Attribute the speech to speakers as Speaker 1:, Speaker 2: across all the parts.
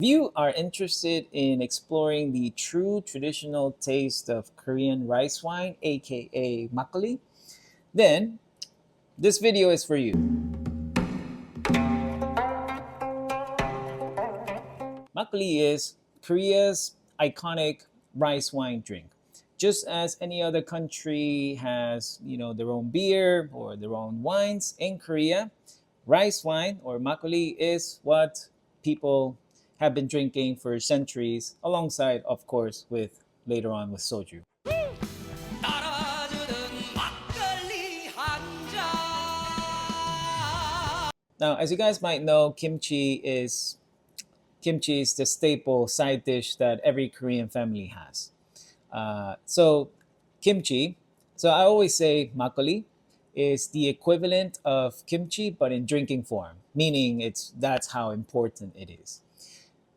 Speaker 1: If you are interested in exploring the true traditional taste of Korean rice wine, aka makgeolli, then this video is for you. Makgeolli is Korea's iconic rice wine drink. Just as any other country has, their own beer or their own wines, in Korea, rice wine or makgeolli is what people have been drinking for centuries, alongside, of course, with later on with soju. Now, as you guys might know, kimchi is the staple side dish that every Korean family has. So kimchi, so I always say makgeolli is the equivalent of kimchi but in drinking form, meaning that's how important it is.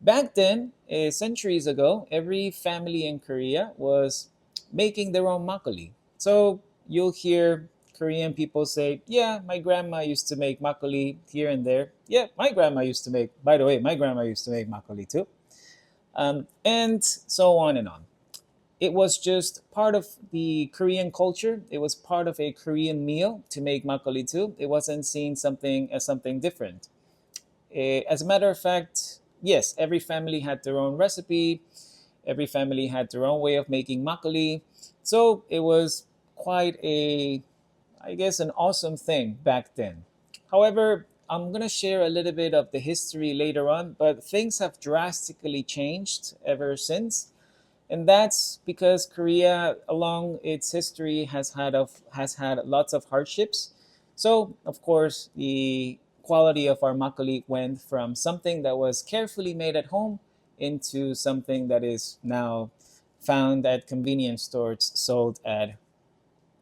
Speaker 1: Back then, centuries ago, every family in Korea was making their own makgeolli. So you'll hear Korean people say, "Yeah, my grandma used to make makgeolli here and there." Yeah, my grandma used to make. By the way, my grandma used to make makgeolli too, and so on and on. It was just part of the Korean culture. It was part of a Korean meal to make makgeolli too. It wasn't seen something as something different. As a matter of fact, yes, every family had their own recipe. Every family had their own way of making makgeolli. So it was quite I guess, an awesome thing back then. However, I'm going to share a little bit of the history later on, but things have drastically changed ever since. And that's because Korea, along its history, has had lots of hardships. So, of course, the quality of our makgeolli went from something that was carefully made at home into something that is now found at convenience stores, sold at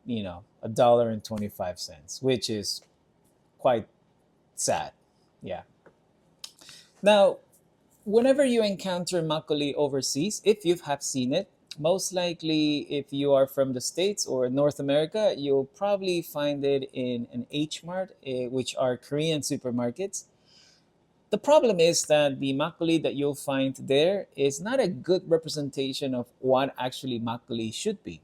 Speaker 1: $1.25, which is quite sad. Yeah. Now, whenever you encounter makgeolli overseas, if you have seen it, most likely if you are from the States or North America, you'll probably find it in an H Mart, which are Korean supermarkets. The problem is that the makgeolli that you'll find there is not a good representation of what actually makgeolli should be.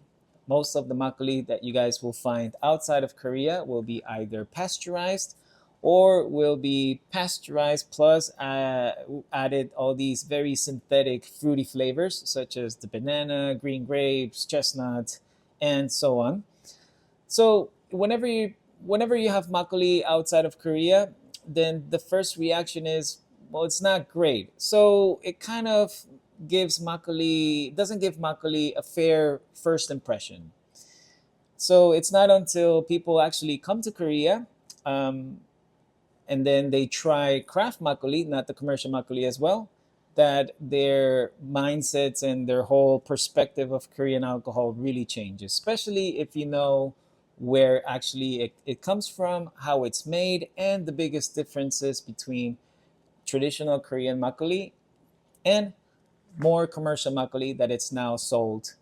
Speaker 1: Most of the makgeolli that you guys will find outside of Korea will be either pasteurized or will be pasteurized plus added all these very synthetic fruity flavors such as the banana, green grapes, chestnut, and so on. So whenever you have makgeolli outside of Korea, then the first reaction is, well, it's not great. So it kind of doesn't give makgeolli a fair first impression. So it's not until people actually come to Korea, um, and then they try craft makgeolli, not the commercial makgeolli as well, that their mindsets and their whole perspective of Korean alcohol really changes, especially if you know where actually it comes from, how it's made, and the biggest differences between traditional Korean makgeolli and more commercial makgeolli that it's now sold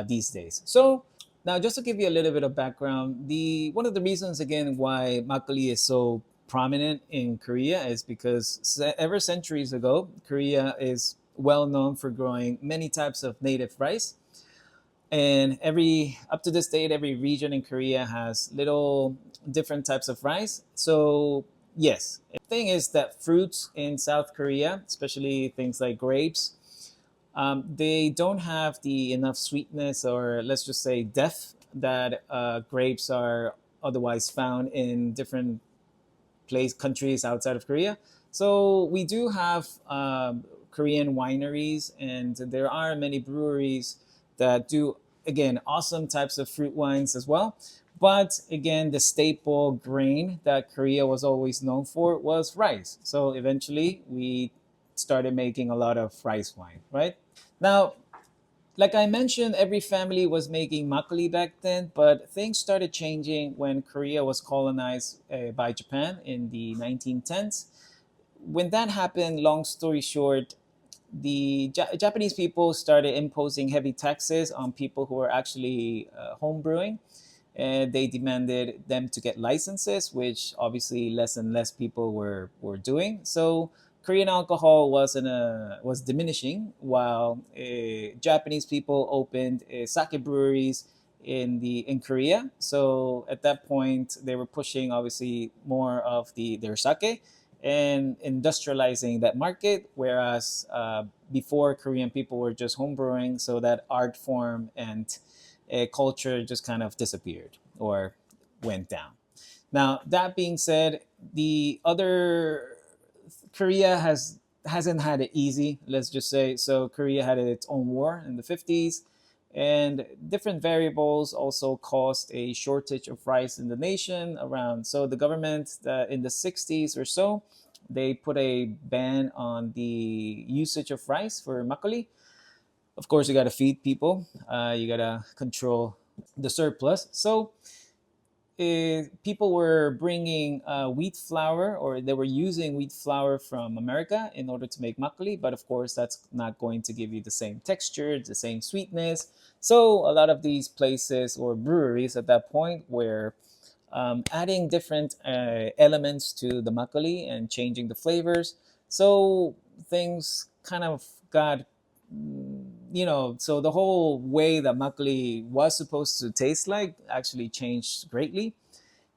Speaker 1: these days. So now, just to give you a little bit of background, the one of the reasons again why makgeolli is so prominent in Korea is because ever centuries ago, Korea is well known for growing many types of native rice, and every up to this date, every region in Korea has little different types of rice. So yes, the thing is that fruits in South Korea, especially things like grapes, they don't have the enough sweetness, or let's just say depth, that grapes are otherwise found in different countries outside of Korea. So we do have Korean wineries, and there are many breweries that do, again, awesome types of fruit wines as well. But again, the staple grain that Korea was always known for was rice. So eventually we started making a lot of rice wine, right? Now, like I mentioned, every family was making makgeolli back then, but things started changing when Korea was colonized by Japan in the 1910s. When that happened, long story short, the Japanese people started imposing heavy taxes on people who were actually home brewing. And they demanded them to get licenses, which obviously less and less people were doing. So Korean alcohol was diminishing, while Japanese people opened sake breweries in Korea. So at that point, they were pushing obviously more of their sake and industrializing that market. Whereas before, Korean people were just homebrewing, so that art form and culture just kind of disappeared or went down. Now that being said, the other Korea hasn't had it easy. Let's just say so. Korea had its own war in the 50s, and different variables also caused a shortage of rice in the nation around. So the government in the 60s or so, they put a ban on the usage of rice for makgeolli. Of course, you got to feed people. You got to control the surplus. So people were bringing wheat flour, or they were using wheat flour from America in order to make makgeolli. But of course, that's not going to give you the same texture, the same sweetness. So a lot of these places or breweries at that point were adding different elements to the makgeolli and changing the flavors. So things kind of got, so the whole way that makgeolli was supposed to taste like actually changed greatly.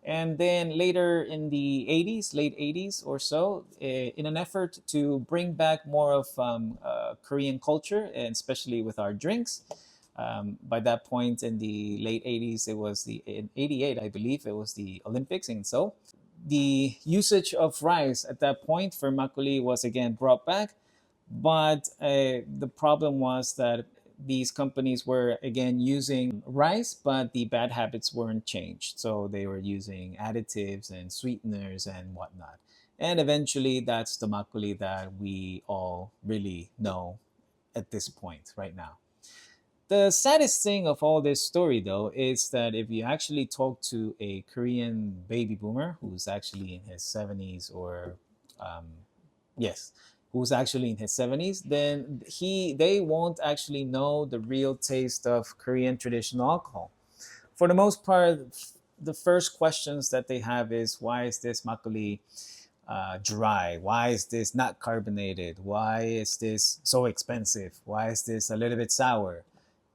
Speaker 1: And then later in the 80s, late 80s or so, in an effort to bring back more of Korean culture, and especially with our drinks, by that point in the late 80s, it was in 88, I believe, it was the Olympics in Seoul. The usage of rice at that point for makgeolli was again brought back, but the problem was that these companies were again using rice, but the bad habits weren't changed. So they were using additives and sweeteners and whatnot. And eventually, that's the makgeolli that we all really know at this point right now. The saddest thing of all this story, though, is that if you actually talk to a Korean baby boomer who's actually in his 70s, or um, yes, who's actually in his 70s, then they won't actually know the real taste of Korean traditional alcohol. For the most part, the first questions that they have is, why is this makgeolli dry? Why is this not carbonated? Why is this so expensive? Why is this a little bit sour?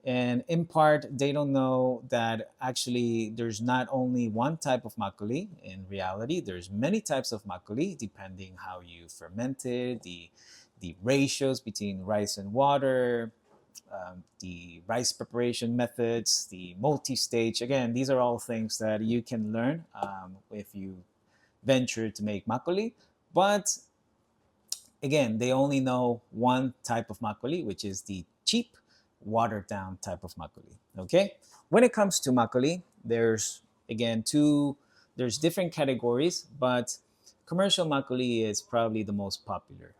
Speaker 1: And in part, they don't know that actually there's not only one type of makgeolli. In reality, there's many types of makgeolli depending how you ferment it, the ratios between rice and water, the rice preparation methods, the multi-stage. Again, these are all things that you can learn if you venture to make makgeolli. But again, they only know one type of makgeolli, which is the cheap, watered down type of makgeolli. Okay, when it comes to makgeolli, there's again there's different categories, but commercial makgeolli is probably the most popular.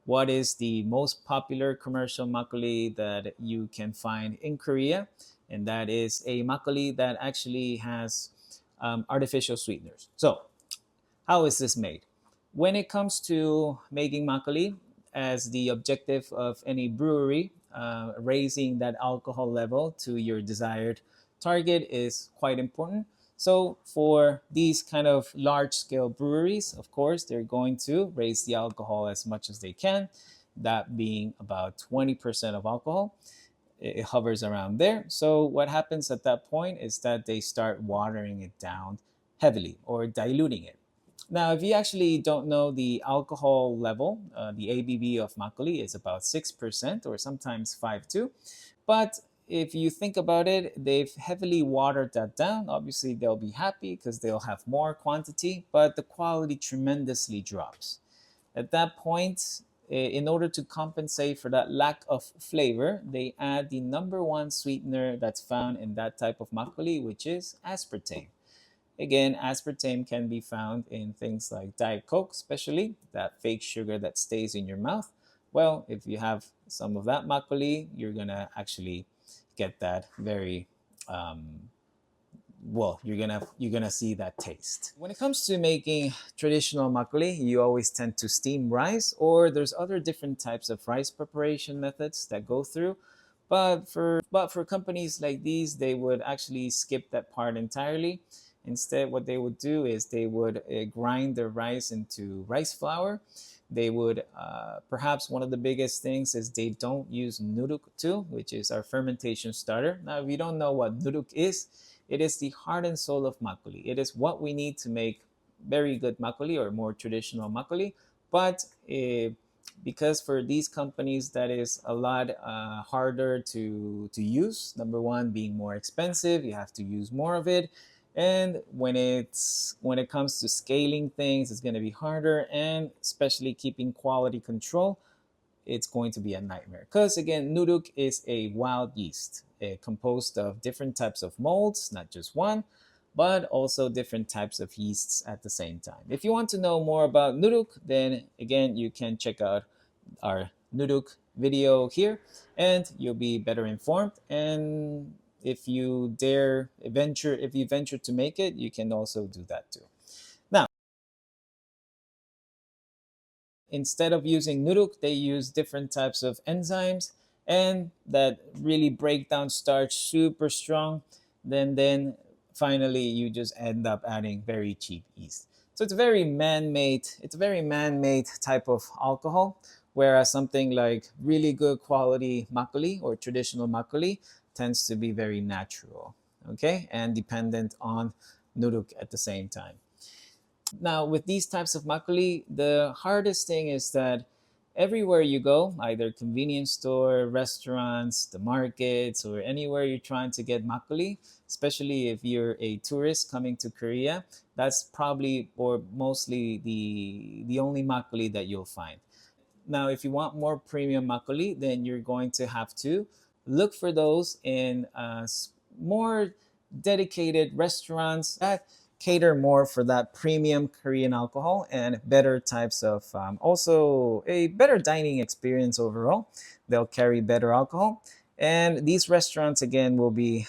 Speaker 1: What is the most popular commercial makgeolli that you can find in Korea? And that is a makgeolli that actually has artificial sweeteners. So how is this made? When it comes to making makgeolli, as the objective of any brewery, raising that alcohol level to your desired target is quite important. So for these kind of large scale breweries, of course, they're going to raise the alcohol as much as they can, that being about 20% of alcohol. It hovers around there. So what happens at that point is that they start watering it down heavily or diluting it. Now, if you actually don't know the alcohol level, the ABV of makgeolli is about 6% or sometimes 5.2. But if you think about it, they've heavily watered that down. Obviously, they'll be happy because they'll have more quantity, but the quality tremendously drops. At that point, in order to compensate for that lack of flavor, they add the number one sweetener that's found in that type of makgeolli, which is aspartame. Again, aspartame can be found in things like Diet Coke, especially that fake sugar that stays in your mouth. Well, if you have some of that makgeolli, you're gonna actually get that very you're gonna see that taste. When it comes to making traditional makgeolli, you always tend to steam rice, or there's other different types of rice preparation methods that go through. But for companies like these, they would actually skip that part entirely. Instead, what they would do is they would grind the rice into rice flour. They would perhaps one of the biggest things is they don't use nuruk too, which is our fermentation starter. Now, if you don't know what nuruk is, it is the heart and soul of makgeolli. It is what we need to make very good makgeolli or more traditional makgeolli. But because for these companies that is a lot harder to use, number one being more expensive, you have to use more of it, and when it comes to scaling things, it's going to be harder, and especially keeping quality control, it's going to be a nightmare. Because again, nuruk is a wild yeast composed of different types of molds, not just one, but also different types of yeasts at the same time. If you want to know more about nuruk, then again, you can check out our nuruk video here, and you'll be better informed. And if you venture to make it, you can also do that too. Now, instead of using nuruk, they use different types of enzymes and that really break down starch super strong. Then finally you just end up adding very cheap yeast. So it's very man-made. It's a very man-made type of alcohol, whereas something like really good quality makgeolli or traditional makgeolli tends to be very natural, okay, and dependent on nuruk at the same time. Now, with these types of makgeolli, the hardest thing is that everywhere you go, either convenience store, restaurants, the markets, or anywhere you're trying to get makgeolli, especially if you're a tourist coming to Korea, that's probably or mostly the only makgeolli that you'll find. Now, if you want more premium makgeolli, then you're going to have to look for those in more dedicated restaurants that cater more for that premium Korean alcohol and better types of also a better dining experience overall. They'll carry better alcohol. And these restaurants, again, will be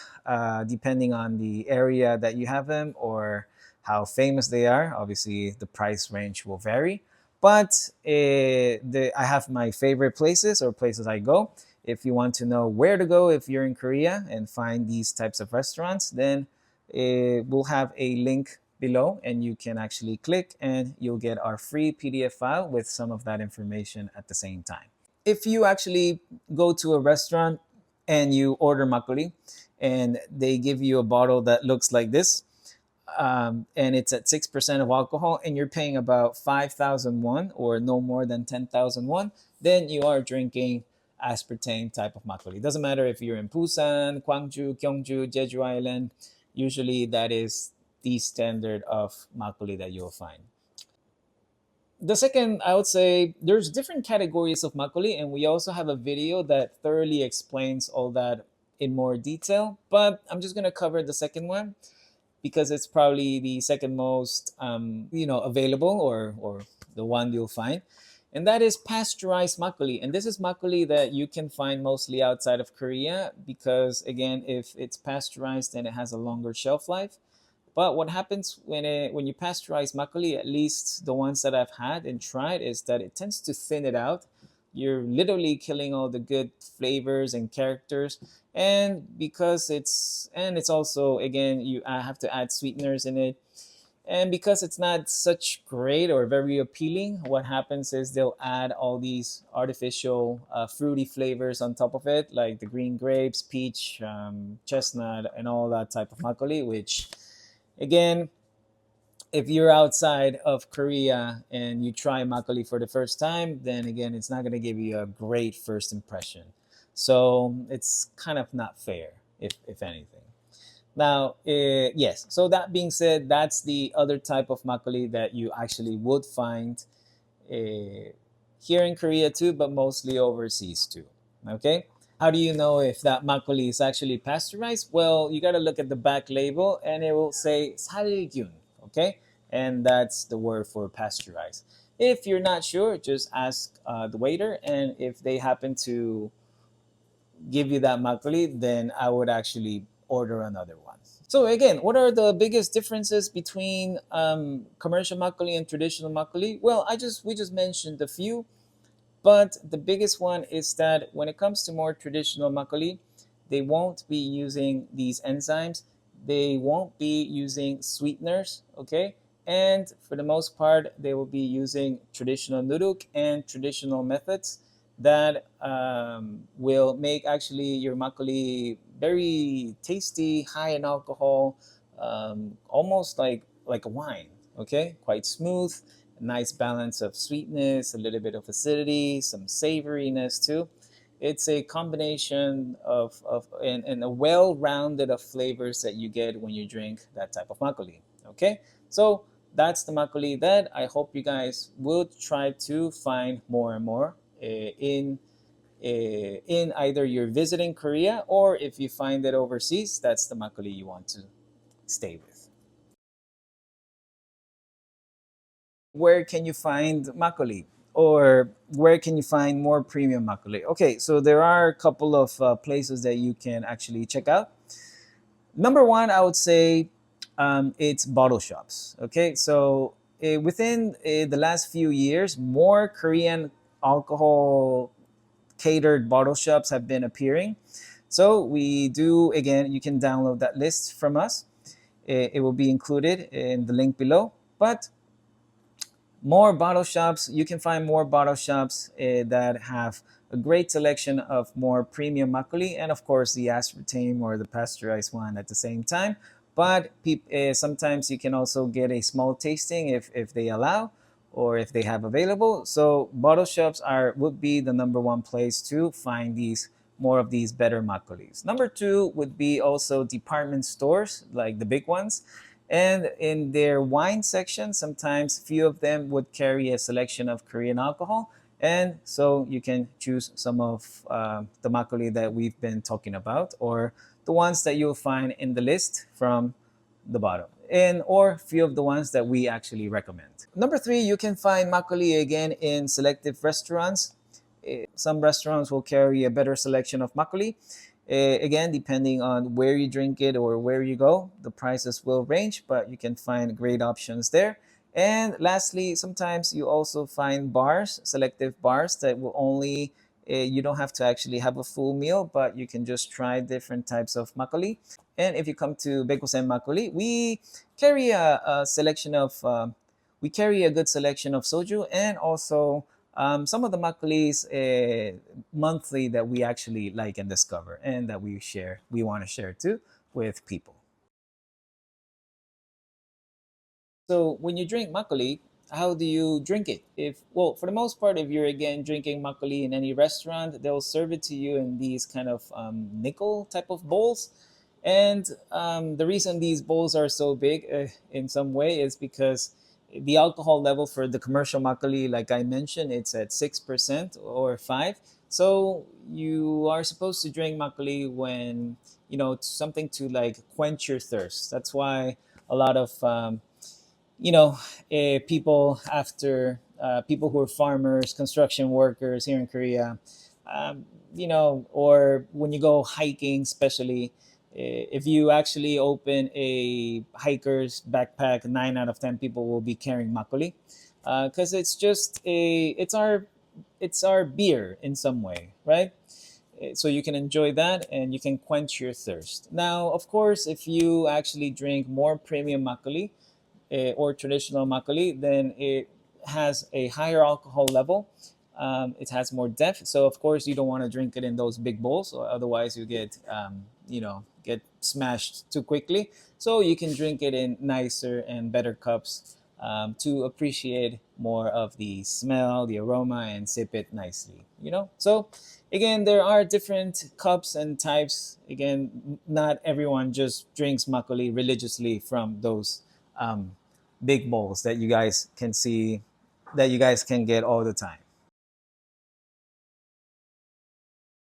Speaker 1: depending on the area that you have them or how famous they are. Obviously, the price range will vary. But I have my favorite places or places I go. If you want to know where to go if you're in Korea and find these types of restaurants, then we'll have a link below and you can actually click and you'll get our free PDF file with some of that information at the same time. If you actually go to a restaurant and you order makgeolli and they give you a bottle that looks like this, and it's at 6% of alcohol, and you're paying about 5,000 won or no more than 10,000 won, then you are drinking aspartame type of makgeolli. It doesn't matter if you're in Busan, Gwangju, Gyeongju, Jeju Island. Usually that is the standard of makgeolli that you'll find. The second, I would say there's different categories of makgeolli, and we also have a video that thoroughly explains all that in more detail. But I'm just gonna cover the second one because it's probably the second most available or the one you'll find, and that is pasteurized makgeolli. And this is makgeolli that you can find mostly outside of Korea because again, if it's pasteurized, then it has a longer shelf life. But what happens when you pasteurize makgeolli, at least the ones that I've had and tried, is that it tends to thin it out. You're literally killing all the good flavors and characters. And because it's also again you have to add sweeteners in it. And because it's not such great or very appealing, what happens is they'll add all these artificial fruity flavors on top of it, like the green grapes, peach, chestnut, and all that type of makgeolli, which again, if you're outside of Korea and you try makgeolli for the first time, then again, it's not going to give you a great first impression. So it's kind of not fair, if anything. Now, yes, so that being said, that's the other type of makgeolli that you actually would find here in Korea too, but mostly overseas too. Okay? How do you know if that makgeolli is actually pasteurized? Well, you got to look at the back label and it will say 살균, okay? And that's the word for pasteurized. If you're not sure, just ask the waiter, and if they happen to give you that makgeolli, then I would actually order another one. So again, what are the biggest differences between commercial makgeolli and traditional makgeolli? Well, we just mentioned a few. But the biggest one is that when it comes to more traditional makgeolli, they won't be using these enzymes. They won't be using sweeteners, okay? And for the most part, they will be using traditional nuruk and traditional methods that will make actually your makgeolli very tasty, high in alcohol, almost like a wine. Okay, quite smooth, a nice balance of sweetness, a little bit of acidity, some savoriness too. It's a combination of and a well-rounded of flavors that you get when you drink that type of makgeolli. Okay, so that's the makgeolli that I hope you guys will try to find more and more in either you're visiting Korea, or if you find it overseas, that's the makgeolli you want to stay with. Where can you find makgeolli? Or where can you find more premium makgeolli? Okay, so there are a couple of places that you can actually check out. Number one, I would say it's bottle shops. Okay, so within the last few years, more Korean alcohol catered bottle shops have been appearing. So we do, again, you can download that list from us. It will be included in the link below. But more bottle shops, you can find more bottle shops that have a great selection of more premium makgeolli, and of course the aspartame or the pasteurized one at the same time. But sometimes you can also get a small tasting if they allow, or if they have available. So bottle shops would be the number one place to find these more of these better makgeollis. Number two would be also department stores, like the big ones. And in their wine section, sometimes few of them would carry a selection of Korean alcohol. And so you can choose some of the makgeolli that we've been talking about, or the ones that you'll find in the list from the bottom, and or few of the ones that we actually recommend. Number three, you can find makgeolli again in selective restaurants. Some restaurants will carry a better selection of makgeolli. Again, depending on where you drink it or where you go, the prices will range, but you can find great options there. And lastly, sometimes you also find bars, selective bars that will only, you don't have to actually have a full meal, but you can just try different types of makgeolli. And if you come to Baekusen Makgeolli, we carry a selection of, we carry a good selection of soju, and also some of the makgeollis monthly that we actually like and discover, and that we want to share too with people. So when you drink makgeolli, how do you drink it? If well, for the most part, if you're again drinking makgeolli in any restaurant, they'll serve it to you in these kind of nickel type of bowls. And the reason these bowls are so big in some way is because the alcohol level for the commercial makgeolli, like I mentioned, it's at 6% or 5. So you are supposed to drink makgeolli when, it's something to like quench your thirst. That's why a lot of people after people who are farmers, construction workers here in Korea, or when you go hiking, especially if you actually open a hiker's backpack, 9 out of 10 people will be carrying makgeolli, because it's our beer in some way, right? So you can enjoy that and you can quench your thirst. Now, of course, if you actually drink more premium makgeolli, or traditional makgeolli, then it has a higher alcohol level. It has more depth. So of course you don't want to drink it in those big bowls, or otherwise you get smashed too quickly. So you can drink it in nicer and better cups to appreciate more of the smell, the aroma, and sip it nicely. So again, there are different cups and types. Again, not everyone just drinks makgeolli religiously from those um, big bowls that you guys can see, that you guys can get all the time.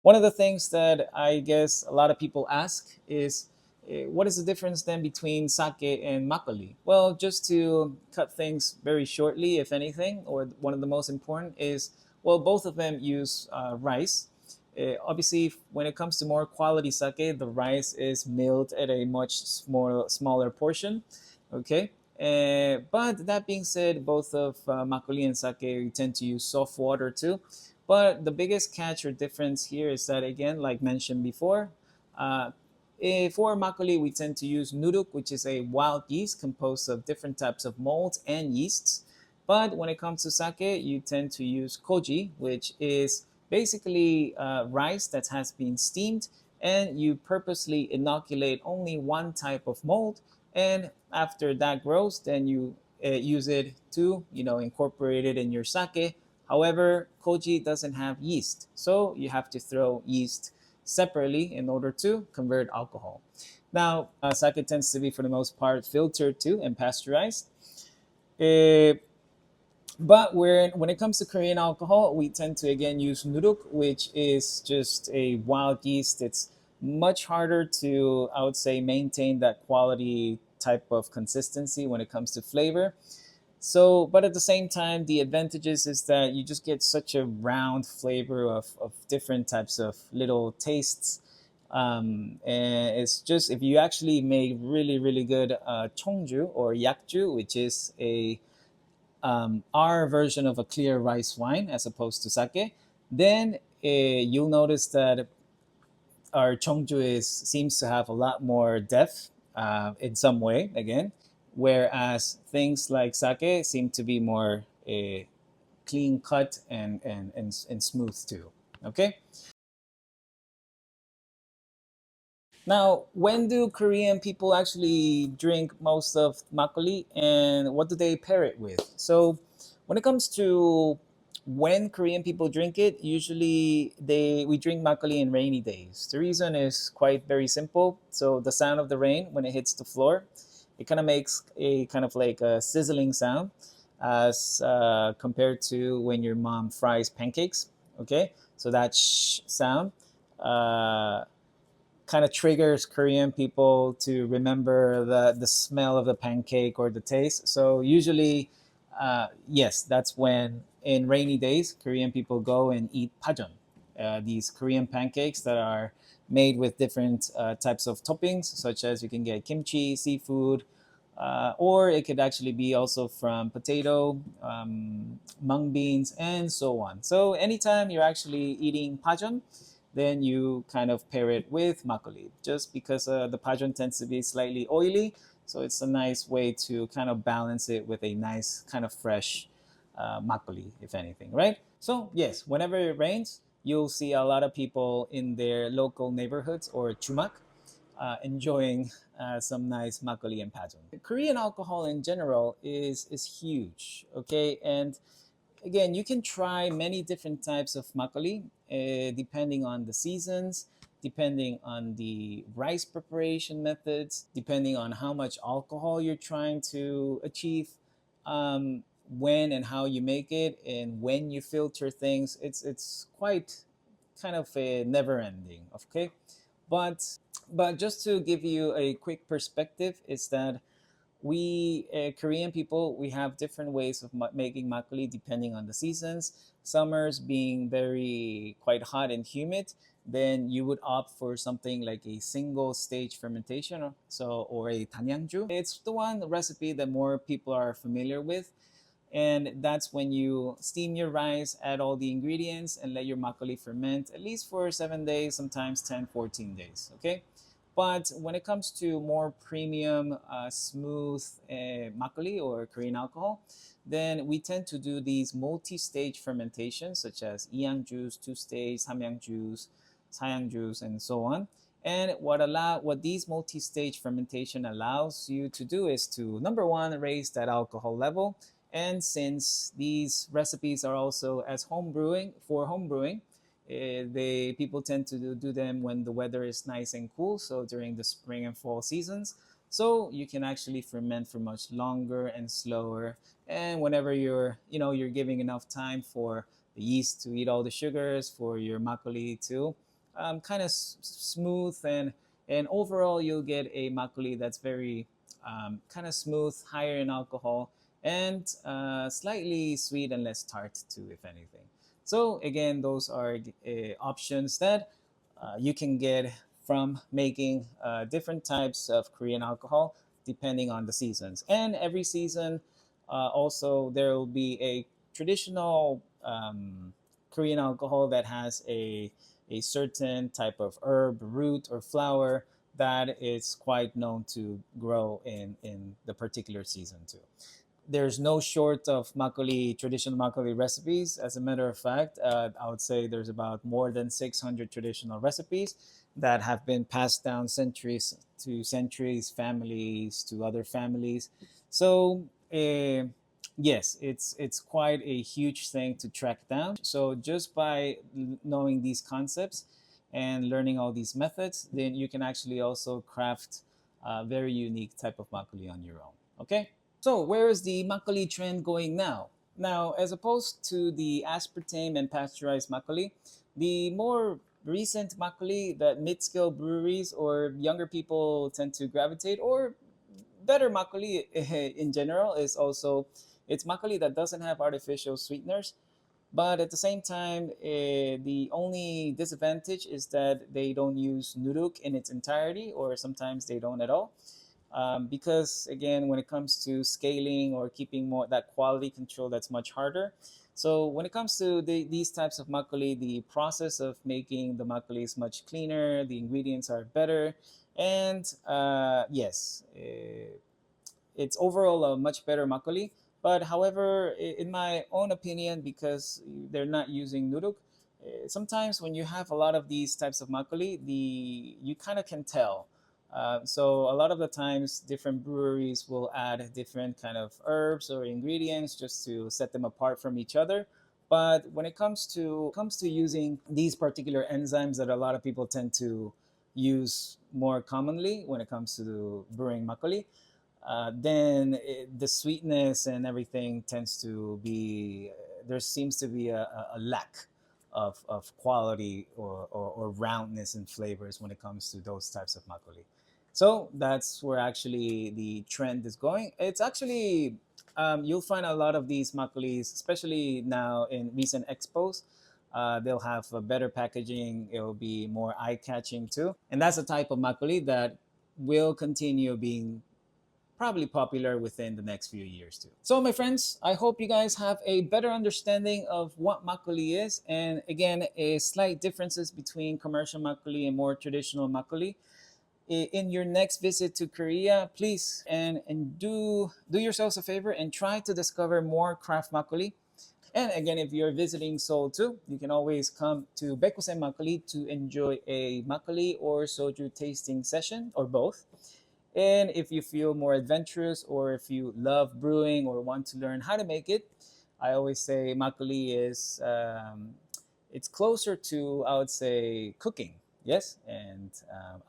Speaker 1: One of the things that I guess a lot of people ask is, what is the difference then between sake and makgeolli? Well, just to cut things very shortly, if anything, or one of the most important is, well, both of them use rice. Obviously, when it comes to more quality sake, the rice is milled at a much smaller portion. Okay. But that being said, both of makgeolli and sake tend to use soft water too. But the biggest catch or difference here is that, again, like mentioned before, uh, For makgeolli, we tend to use nuruk, which is a wild yeast composed of different types of molds and yeasts. But when it comes to sake, you tend to use koji, which is basically rice that has been steamed, and you purposely inoculate only one type of mold. And after that grows, then you use it to, incorporate it in your sake. However, koji doesn't have yeast, so you have to throw yeast separately in order to convert alcohol. Now, sake tends to be, for the most part, filtered too and pasteurized. Uh, but when it comes to Korean alcohol, we tend to again use nuruk, which is just a wild yeast. It's much harder to, I would say, maintain that quality type of consistency when it comes to flavor. So, but at the same time, the advantages is that you just get such a round flavor of different types of little tastes. And it's just, if you actually make really, really good chongju or yakju, which is our version of a clear rice wine as opposed to sake, then you'll notice that our chongju seems to have a lot more depth in some way again, whereas things like sake seem to be more clean cut and smooth too. Okay. Now, when do Korean people actually drink most of makgeolli, and what do they pair it with? So, when it comes to when Korean people drink it, usually we drink makgeolli in rainy days. The reason is quite very simple. So, the sound of the rain when it hits the floor, it kind of makes a kind of like a sizzling sound as compared to when your mom fries pancakes. Okay, so that sound. Uh, Kind of triggers Korean people to remember the smell of the pancake or the taste. So usually, yes, that's when in rainy days Korean people go and eat pajeon, these Korean pancakes that are made with different types of toppings, such as you can get kimchi, seafood, or it could actually be also from potato, mung beans, and so on. So anytime you're actually eating pajeon, then you kind of pair it with makgeolli, just because the pajeon tends to be slightly oily. So it's a nice way to kind of balance it with a nice kind of fresh makgeolli, if anything, right? So yes, whenever it rains, you'll see a lot of people in their local neighborhoods or chumak enjoying some nice makgeolli and pajeon. Korean alcohol in general is huge, okay, and again, you can try many different types of makgeolli depending on the seasons, depending on the rice preparation methods, depending on how much alcohol you're trying to achieve, when and how you make it, and when you filter things. It's quite kind of a never ending, okay? But just to give you a quick perspective, is that we Korean people, we have different ways of making makgeolli depending on the seasons. Summers being very quite hot and humid, then you would opt for something like a single stage fermentation, or a 단양주. It's the one recipe that more people are familiar with, and that's when you steam your rice, add all the ingredients, and let your makgeolli ferment at least for 7 days, sometimes 10, 14 days. Okay. But when it comes to more premium, smooth makgeolli or Korean alcohol, then we tend to do these multi-stage fermentations, such as iyang juice, two-stage, samyang juice, sayang juice, and so on. And what these multi-stage fermentation allows you to do is to, number one, raise that alcohol level. And since these recipes are also as home brewing, people tend to do them when the weather is nice and cool, so during the spring and fall seasons. So you can actually ferment for much longer and slower. And whenever you're giving enough time for the yeast to eat all the sugars, for your makgeolli to kind of smooth, and overall you'll get a makgeolli that's very kind of smooth, higher in alcohol, and slightly sweet and less tart too, if anything. So again, those are options that you can get from making different types of Korean alcohol depending on the seasons. And every season, also there will be a traditional Korean alcohol that has a certain type of herb, root, or flower that is quite known to grow in the particular season too. There's no short of makgeolli, traditional makgeolli recipes. As a matter of fact, I would say there's about more than 600 traditional recipes that have been passed down centuries to centuries, families to other families. So yes, it's quite a huge thing to track down. So just by knowing these concepts and learning all these methods, then you can actually also craft a very unique type of makgeolli on your own. Okay. So, where is the makgeolli trend going now? Now, as opposed to the aspartame and pasteurized makgeolli, the more recent makgeolli that mid-scale breweries or younger people tend to gravitate, or better makgeolli in general, is also it's makgeolli that doesn't have artificial sweeteners. But at the same time, the only disadvantage is that they don't use nuruk in its entirety, or sometimes they don't at all. Because again, when it comes to scaling or keeping more that quality control, that's much harder. So when it comes to these types of makgeolli, the process of making the makgeolli is much cleaner. The ingredients are better, and yes, it's overall a much better makgeolli. But however, in my own opinion, because they're not using nuruk, sometimes when you have a lot of these types of makgeolli, you kind of can tell. So a lot of the times, different breweries will add different kind of herbs or ingredients just to set them apart from each other. But when it comes to using these particular enzymes that a lot of people tend to use more commonly when it comes to brewing makgeolli, then the sweetness and everything tends to be there seems to be a lack of quality or roundness in flavors when it comes to those types of makgeolli. So that's where actually the trend is going. It's actually you'll find a lot of these makgeollis, especially now in recent expos. They'll have a better packaging. It'll be more eye-catching too, and that's a type of makgeolli that will continue being probably popular within the next few years too. So my friends, I hope you guys have a better understanding of what makgeolli is, and again, a slight differences between commercial makgeolli and more traditional makgeolli. In your next visit to Korea, please and do yourselves a favor and try to discover more craft makgeolli. And again, if you're visiting Seoul too, you can always come to Baekusen Makgeolli to enjoy a makgeolli or soju tasting session or both. And if you feel more adventurous or if you love brewing or want to learn how to make it, I always say makgeolli is it's closer to, I would say, cooking. Yes, and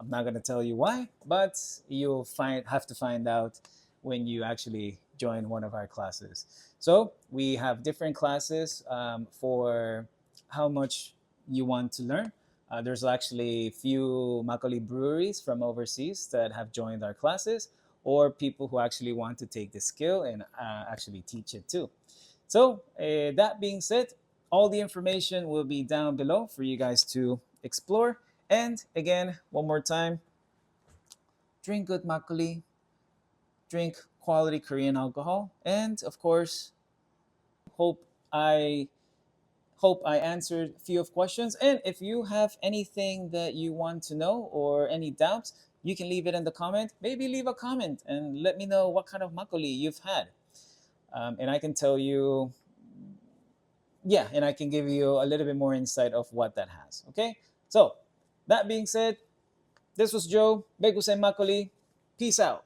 Speaker 1: I'm not gonna tell you why, but you'll have to find out when you actually join one of our classes. So we have different classes for how much you want to learn. There's actually few makgeolli breweries from overseas that have joined our classes, or people who actually want to take the skill and actually teach it too. So that being said, all the information will be down below for you guys to explore. And again, one more time, drink good makgeolli, drink quality Korean alcohol, and of course, hope I hope I answered a few of questions. And if you have anything that you want to know or any doubts, you can leave it in the comment. Maybe leave a comment and let me know what kind of makgeolli you've had. And I can tell you, yeah, and I can give you a little bit more insight of what that has. Okay? So, that being said, this was Joe, Baekusen Makgeolli. Peace out.